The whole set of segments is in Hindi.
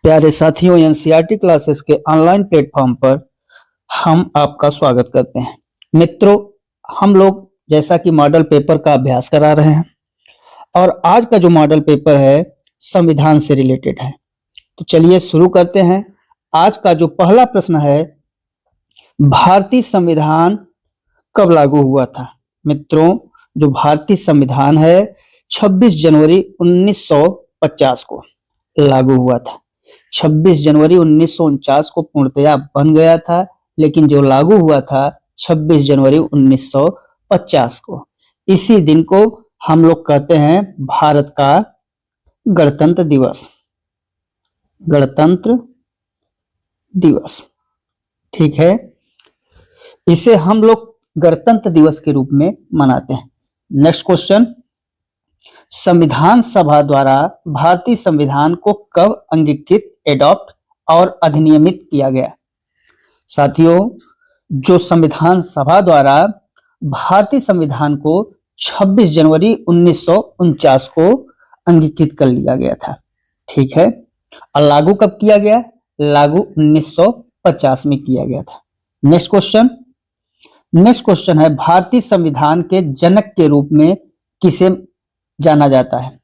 प्यारे साथियों, एनसीईआरटी क्लासेस के ऑनलाइन प्लेटफॉर्म पर हम आपका स्वागत करते हैं। मित्रों, हम लोग जैसा कि मॉडल पेपर का अभ्यास करा रहे हैं और आज का जो मॉडल पेपर है संविधान से रिलेटेड है। तो चलिए शुरू करते हैं। आज का जो पहला प्रश्न है, भारतीय संविधान कब लागू हुआ था? मित्रों, जो भारतीय संविधान है 26 जनवरी 1950 को लागू हुआ था। 26 जनवरी 1949 को पूर्णतया बन गया था, लेकिन जो लागू हुआ था 26 जनवरी 1950 को। इसी दिन को हम लोग कहते हैं भारत का गणतंत्र दिवस। गणतंत्र दिवस, ठीक है। इसे हम लोग गणतंत्र दिवस के रूप में मनाते हैं। नेक्स्ट क्वेश्चन, संविधान सभा द्वारा भारतीय संविधान को कब अंगीकृत, एडॉप्ट और अधिनियमित किया गया? साथियों, जो संविधान सभा द्वारा भारतीय संविधान को 26 जनवरी 1949 को अंगीकृत कर लिया गया था, ठीक है। और लागू कब किया गया? लागू 1950 में किया गया था। नेक्स्ट क्वेश्चन है, भारतीय संविधान के जनक के रूप में किसे जाना जाता है?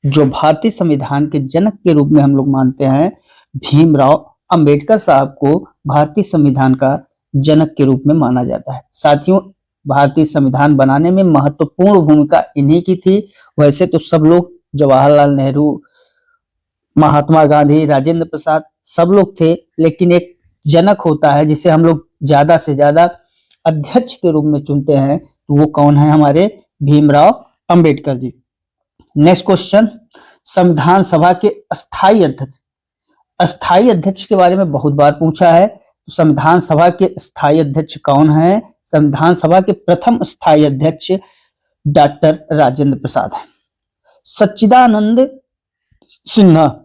जो भारतीय संविधान के जनक के रूप में हम लोग मानते हैं भीमराव अंबेडकर साहब को भारतीय संविधान का जनक के रूप में माना जाता है। साथियों, भारतीय संविधान बनाने में महत्वपूर्ण भूमिका इन्हीं की थी। वैसे तो सब लोग, जवाहरलाल नेहरू, महात्मा गांधी, राजेंद्र प्रसाद, सब लोग थे, लेकिन एक जनक होता है जिसे हम लोग ज्यादा से ज्यादा अध्यक्ष के रूप में चुनते हैं, तो वो कौन है? हमारे भीमराव अंबेडकर जी। नेक्स्ट क्वेश्चन, संविधान सभा के अस्थायी अध्यक्ष। अस्थायी अध्यक्ष के बारे में बहुत बार पूछा है। तो संविधान सभा के अस्थायी अध्यक्ष कौन है? संविधान सभा के प्रथम अस्थायी अध्यक्ष डॉक्टर राजेंद्र प्रसाद है। सच्चिदानंद सिन्हा,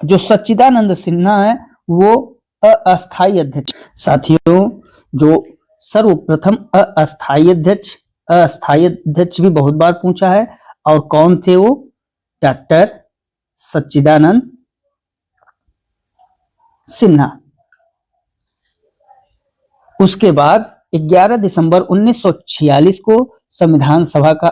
जो सच्चिदानंद सिन्हा है वो अस्थायी अध्यक्ष। साथियों, जो सर्वप्रथम अस्थायी अध्यक्ष भी बहुत बार पूछा है, और कौन थे वो? डॉक्टर सच्चिदानंद सिन्हा। उसके बाद 11 दिसंबर 1946 को संविधान सभा का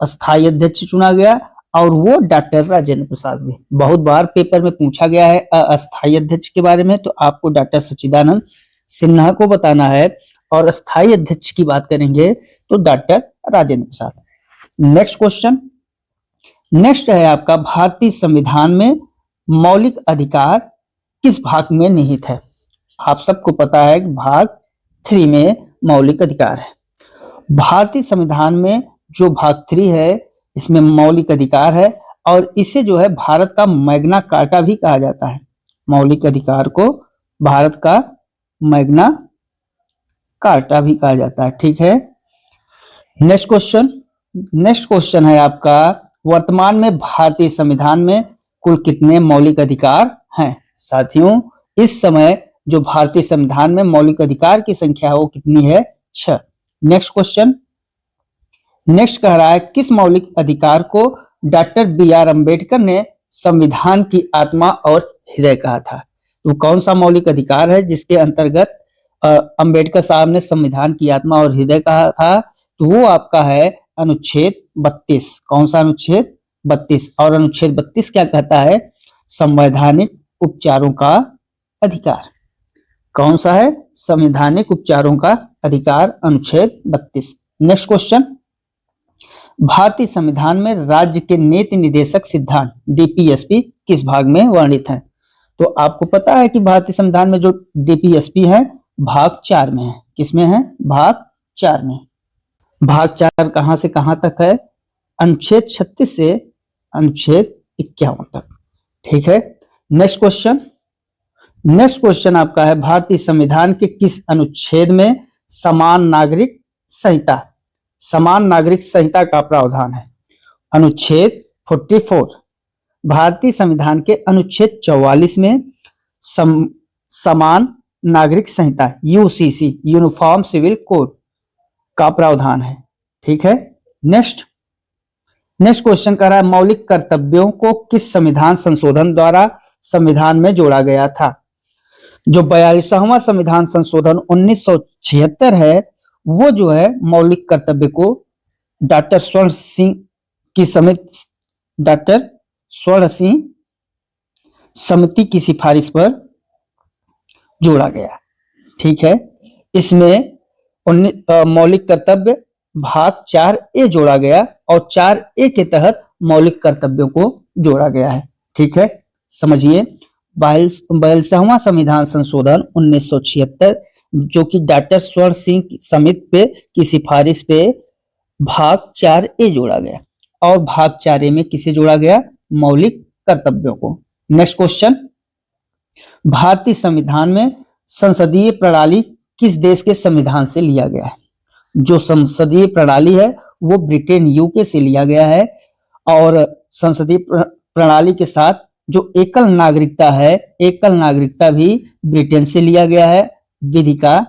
अस्थायी अध्यक्ष चुना गया, और वो डॉक्टर राजेंद्र प्रसाद भी। बहुत बार पेपर में पूछा गया है अस्थायी अध्यक्ष के बारे में, तो आपको डॉक्टर सच्चिदानंद सिन्हा को बताना है, और अस्थायी अध्यक्ष की बात करेंगे तो डॉक्टर राजेंद्र प्रसाद। नेक्स्ट है आपका, भारतीय संविधान में मौलिक अधिकार किस भाग में निहित है? आप सबको पता है कि भाग 3 में मौलिक अधिकार है। भारतीय संविधान में जो भाग 3 है, इसमें मौलिक अधिकार है, और इसे जो है भारत का मैग्ना कार्टा भी कहा जाता है। मौलिक अधिकार को भारत का मैग्ना कार्टा भी कहा जाता है, ठीक है। नेक्स्ट क्वेश्चन है आपका, वर्तमान में भारतीय संविधान में कुल कितने मौलिक अधिकार हैं? साथियों, इस समय जो भारतीय संविधान में मौलिक अधिकार की संख्या है वो कितनी है? 6। नेक्स्ट कह रहा है, किस मौलिक अधिकार को डॉक्टर बी.आर. अंबेडकर ने संविधान की आत्मा और हृदय कहा था? तो कौन सा मौलिक अधिकार है जिसके अंतर्गत अंबेडकर साहब ने संविधान की आत्मा और हृदय कहा था? तो वो आपका है अनुच्छेद 32। कौन सा? अनुच्छेद 32। और अनुच्छेद 32 क्या कहता है? संवैधानिक उपचारों का अधिकार। कौन सा है? संवैधानिक उपचारों का अधिकार, अनुच्छेद 32। नेक्स्ट क्वेश्चन, भारतीय संविधान में राज्य के नीति निर्देशक सिद्धांत डीपीएसपी किस भाग में वर्णित है? तो आपको पता है कि भारतीय संविधान में जो डीपीएसपी है भाग 4 में है। किसमें है? भाग 4 में। भाग 4 कहां से कहां तक है? अनुच्छेद 36 से अनुच्छेद 51 तक, ठीक है। नेक्स्ट क्वेश्चन आपका है, भारतीय संविधान के किस अनुच्छेद में समान नागरिक संहिता का प्रावधान है? अनुच्छेद 44। भारतीय संविधान के अनुच्छेद 44 में समान नागरिक संहिता यूसीसी, यूनिफॉर्म सिविल कोड का प्रावधान है, ठीक है। नेक्स्ट क्वेश्चन कर रहा है, मौलिक कर्तव्यों को किस संविधान संशोधन द्वारा संविधान में जोड़ा गया था। जो 42वां संविधान संशोधन 1976 है, वो जो है मौलिक कर्तव्य को डॉक्टर स्वर्ण सिंह की समिति, डॉक्टर स्वर्ण सिंह समिति की सिफारिश पर जोड़ा गया। ठीक है, इसमें मौलिक कर्तव्य भाग 4A जोड़ा गया और 4A के तहत मौलिक कर्तव्यों को जोड़ा गया है। ठीक है, समझिए 42वां संविधान संशोधन 1976 जो कि डॉक्टर स्वर्ण सिंह समिति की सिफारिश पे भाग 4A जोड़ा गया और भाग 4A में किसे जोड़ा गया? मौलिक कर्तव्यों को। नेक्स्ट क्वेश्चन, भारतीय संविधान में संसदीय प्रणाली किस देश के संविधान से लिया गया है? जो संसदीय प्रणाली है वो ब्रिटेन यूके से लिया गया है और संसदीय प्रणाली के साथ जो एकल नागरिकता है, एकल नागरिकता भी ब्रिटेन से लिया गया है। विधि का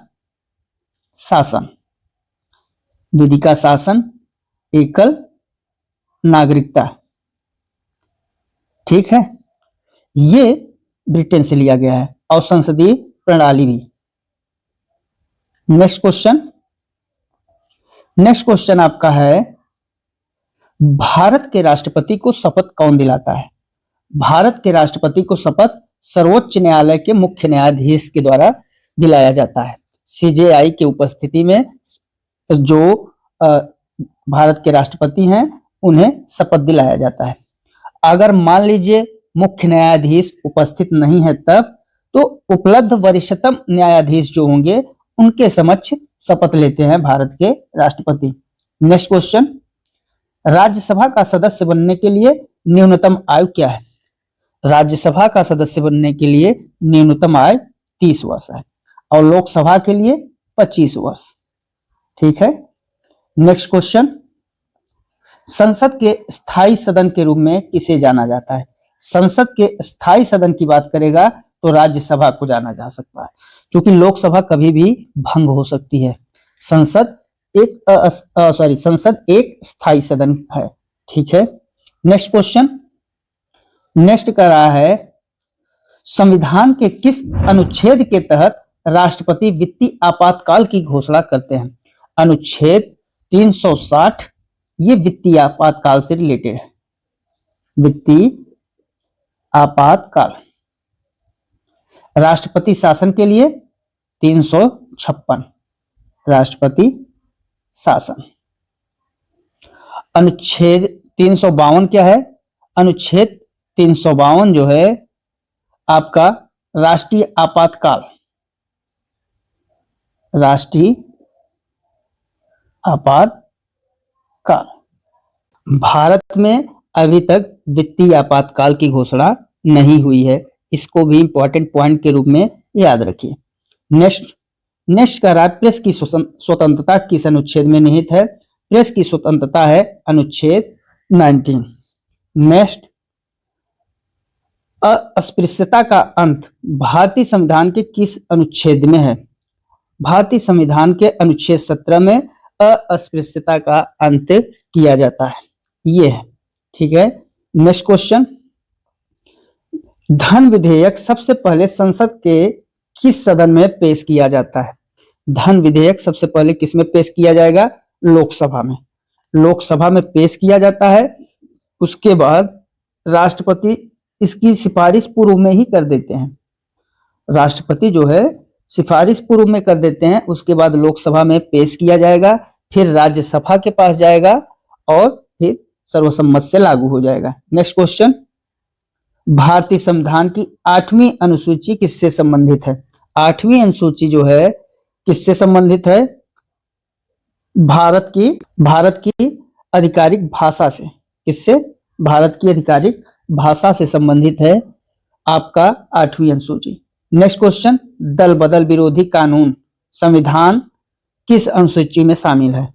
शासन, विधि का शासन, एकल नागरिकता, ठीक है, ये ब्रिटेन से लिया गया है और संसदीय प्रणाली भी। नेक्स्ट क्वेश्चन, नेक्स्ट क्वेश्चन आपका है, भारत के राष्ट्रपति को शपथ कौन दिलाता है? भारत के राष्ट्रपति को शपथ सर्वोच्च न्यायालय के मुख्य न्यायाधीश के द्वारा दिलाया जाता है। सीजेआई की उपस्थिति में जो भारत के राष्ट्रपति हैं उन्हें शपथ दिलाया जाता है। अगर मान लीजिए मुख्य न्यायाधीश उपस्थित नहीं है तब तो उपलब्ध वरिष्ठतम न्यायाधीश जो होंगे उनके समक्ष शपथ लेते हैं भारत के राष्ट्रपति। नेक्स्ट क्वेश्चन, राज्यसभा का सदस्य बनने के लिए न्यूनतम आयु क्या है? राज्यसभा का सदस्य बनने के लिए न्यूनतम आयु 30 वर्ष है और लोकसभा के लिए 25 वर्ष। ठीक है, नेक्स्ट क्वेश्चन, संसद के स्थायी सदन के रूप में किसे जाना जाता है? संसद के स्थायी सदन की बात करेगा तो राज्यसभा को जाना जा सकता है, क्योंकि लोकसभा कभी भी भंग हो सकती है। संसद एक स्थायी सदन है। ठीक है, नेक्स्ट क्वेश्चन, नेक्स्ट कर रहा है, संविधान के किस अनुच्छेद के तहत राष्ट्रपति वित्तीय आपातकाल की घोषणा करते हैं? अनुच्छेद 360 ये वित्तीय आपातकाल से रिलेटेड है। वित्तीय आपातकाल, राष्ट्रपति शासन के लिए 356 राष्ट्रपति शासन। अनुच्छेद 352 क्या है? अनुच्छेद 352 जो है आपका राष्ट्रीय आपातकाल, राष्ट्रीय आपातकाल। भारत में अभी तक वित्तीय आपातकाल की घोषणा नहीं हुई है, इसको भी इंपॉर्टेंट पॉइंट के रूप में याद रखिए। नेक्स्ट का प्रेस की स्वतंत्रता किस अनुच्छेद में निहित है? प्रेस की स्वतंत्रता है अनुच्छेद 19। नेक्स्ट, अस्पृश्यता का अंत भारतीय संविधान के किस अनुच्छेद में है? भारतीय संविधान के अनुच्छेद 17 में अस्पृश्यता का अंत किया जाता है, ये है। ठीक है, नेक्स्ट क्वेश्चन, धन विधेयक सबसे पहले संसद के किस सदन में पेश किया जाता है? धन विधेयक सबसे पहले किस में पेश किया जाएगा? लोकसभा में। लोकसभा में पेश किया जाता है, उसके बाद राष्ट्रपति इसकी सिफारिश पूर्व में ही कर देते हैं। राष्ट्रपति जो है सिफारिश पूर्व में कर देते हैं, उसके बाद लोकसभा में पेश किया जाएगा, फिर राज्यसभा के पास जाएगा और फिर सर्वसम्मत से लागू हो जाएगा। नेक्स्ट क्वेश्चन, भारतीय संविधान की 8वीं अनुसूची किससे संबंधित है? 8वीं अनुसूची जो है किससे संबंधित है? भारत की आधिकारिक भाषा से। किससे? भारत की आधिकारिक भाषा से संबंधित है आपका 8वीं अनुसूची। नेक्स्ट क्वेश्चन, दल बदल विरोधी कानून संविधान किस अनुसूची में शामिल है?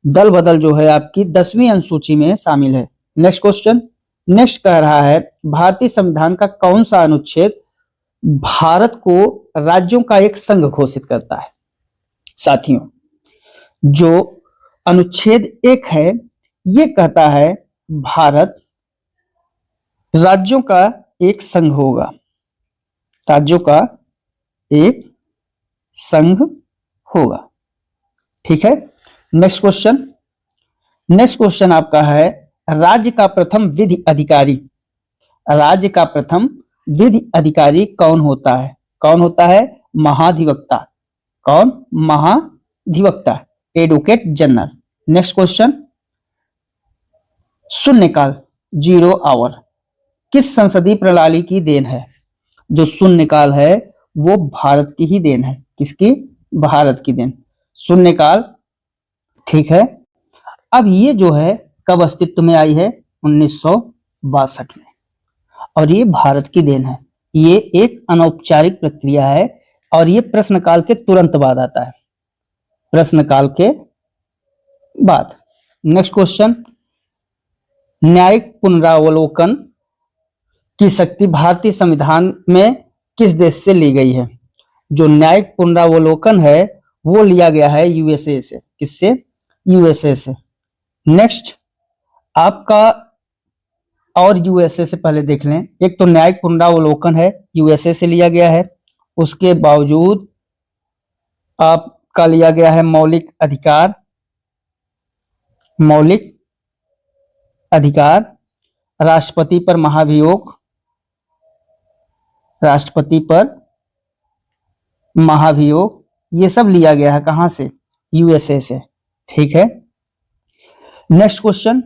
दल बदल जो है आपकी 10वीं अनुसूची में शामिल है। नेक्स्ट क्वेश्चन, नेक्स्ट कह रहा है, भारतीय संविधान का कौन सा अनुच्छेद भारत को राज्यों का एक संघ घोषित करता है? साथियों, जो अनुच्छेद 1 है ये कहता है भारत राज्यों का एक संघ होगा, राज्यों का एक संघ होगा। ठीक है, नेक्स्ट क्वेश्चन। नेक्स्ट क्वेश्चन आपका है, राज्य का प्रथम विधि अधिकारी, राज्य का प्रथम विधि अधिकारी कौन होता है? कौन होता है? महाधिवक्ता। कौन? महाधिवक्ता, एडवोकेट जनरल। नेक्स्ट क्वेश्चन, शून्यकाल, 0 आवर, किस संसदीय प्रणाली की देन है? जो शून्यकाल है वो भारत की ही देन है। किसकी? भारत की देन, शून्यकाल। ठीक है, अब ये जो है कब अस्तित्व में आई है? 1962 में, और ये भारत की देन है। ये एक अनौपचारिक प्रक्रिया है और ये प्रश्नकाल के तुरंत बाद आता है, प्रश्नकाल के बाद। नेक्स्ट क्वेश्चन, न्यायिक पुनरावलोकन की शक्ति भारतीय संविधान में किस देश से ली गई है? जो न्यायिक पुनरावलोकन है वो लिया गया है यूएसए से। किससे? यूएसए से। नेक्स्ट आपका, और यूएसए से पहले देख लें, एक तो न्यायिक पुनरावलोकन है यूएसए से लिया गया है, उसके बावजूद आपका लिया गया है मौलिक अधिकार, मौलिक अधिकार, राष्ट्रपति पर महाभियोग, राष्ट्रपति पर महाभियोग, ये सब लिया गया है कहां से? यूएसए से। ठीक है, नेक्स्ट क्वेश्चन,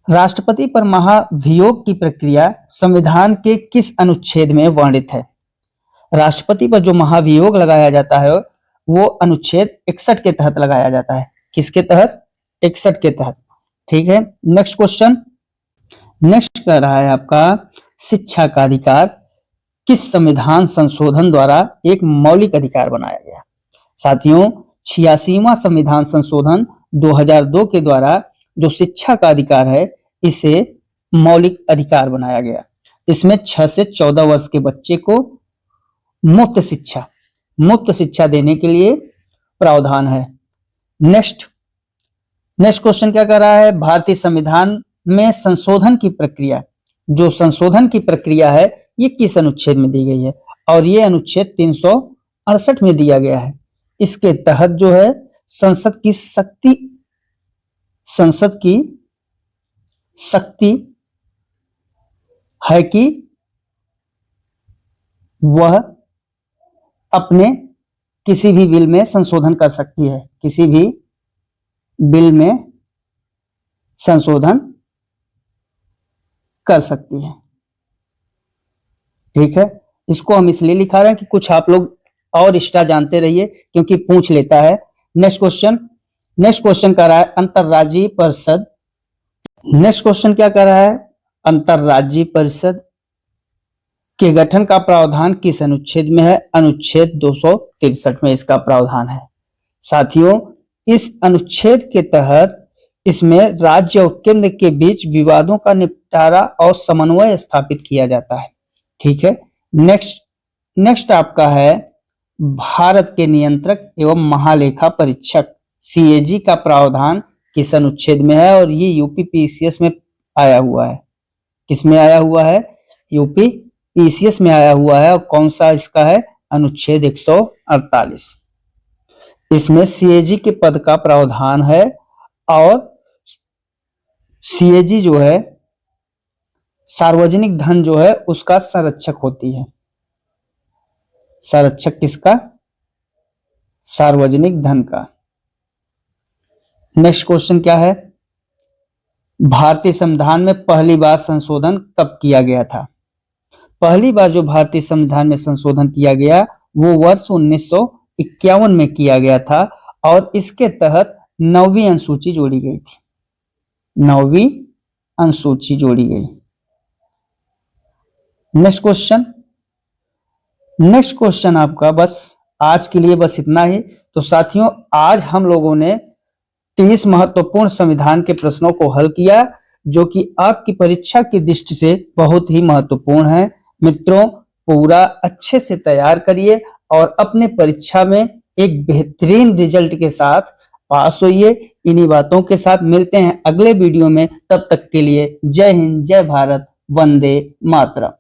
राष्ट्रपति पर महाभियोग की प्रक्रिया संविधान के किस अनुच्छेद में वर्णित है? राष्ट्रपति पर जो महाभियोग लगाया जाता है वो अनुच्छेद 61 के तहत लगाया जाता है। किसके तहत? 61 के तहत। ठीक है, नेक्स्ट क्वेश्चन। नेक्स्ट कह रहा है आपका, शिक्षा का अधिकार किस संविधान संशोधन द्वारा एक मौलिक अधिकार बनाया गया? साथियों, 86वां संविधान संशोधन 2002 के द्वारा जो शिक्षा का अधिकार है इसे मौलिक अधिकार बनाया गया। इसमें 6 से 14 वर्ष के बच्चे को मुफ्त शिक्षा देने के लिए प्रावधान है। नेक्स्ट क्वेश्चन क्या कर रहा है, भारतीय संविधान में संशोधन की प्रक्रिया, जो संशोधन की प्रक्रिया है ये किस अनुच्छेद में दी गई है? और ये अनुच्छेद 368 में दिया गया है। इसके तहत जो है संसद की शक्ति है कि वह अपने किसी भी बिल में संशोधन कर सकती है, किसी भी बिल में संशोधन कर सकती है। ठीक है, इसको हम इसलिए लिखा रहे हैं कि कुछ आप लोग और एक्स्ट्रा जानते रहिए क्योंकि पूछ लेता है। नेक्स्ट क्वेश्चन कर रहा है अंतरराज्यीय परिषद। नेक्स्ट क्वेश्चन क्या कर रहा है, अंतरराज्यीय परिषद के गठन का प्रावधान किस अनुच्छेद में है? अनुच्छेद 263 में इसका प्रावधान है। साथियों, इस अनुच्छेद के तहत इसमें राज्य और केंद्र के बीच विवादों का निपटारा और समन्वय स्थापित किया जाता है। ठीक है, नेक्स्ट आपका है भारत के नियंत्रक एवं महालेखा परीक्षक सीएजी का प्रावधान किस अनुच्छेद में है? और ये यूपीपीसीएस में आया हुआ है। किस में आया हुआ है? यूपीपीसीएस में आया हुआ है। और कौन सा इसका है? अनुच्छेद 148। इसमें सीएजी के पद का प्रावधान है और सीएजी जो है सार्वजनिक धन जो है उसका संरक्षक होती है। संरक्षक किसका? सार्वजनिक धन का। नेक्स्ट क्वेश्चन क्या है, भारतीय संविधान में पहली बार संशोधन कब किया गया था? पहली बार जो भारतीय संविधान में संशोधन किया गया वो वर्ष 1951 में किया गया था और इसके तहत 9वीं अनुसूची जोड़ी गई थी। 9वीं अनुसूची जोड़ी गई। नेक्स्ट क्वेश्चन आपका बस आज के लिए बस इतना ही। तो साथियों, आज हम लोगों ने 30 महत्वपूर्ण संविधान के प्रश्नों को हल किया जो कि आपकी परीक्षा की दृष्टि से बहुत ही महत्वपूर्ण है। मित्रों, पूरा अच्छे से तैयार करिए और अपने परीक्षा में एक बेहतरीन रिजल्ट के साथ पास होइए। इन्हीं बातों के साथ मिलते हैं अगले वीडियो में। तब तक के लिए जय हिंद, जय भारत, वंदे मातरम।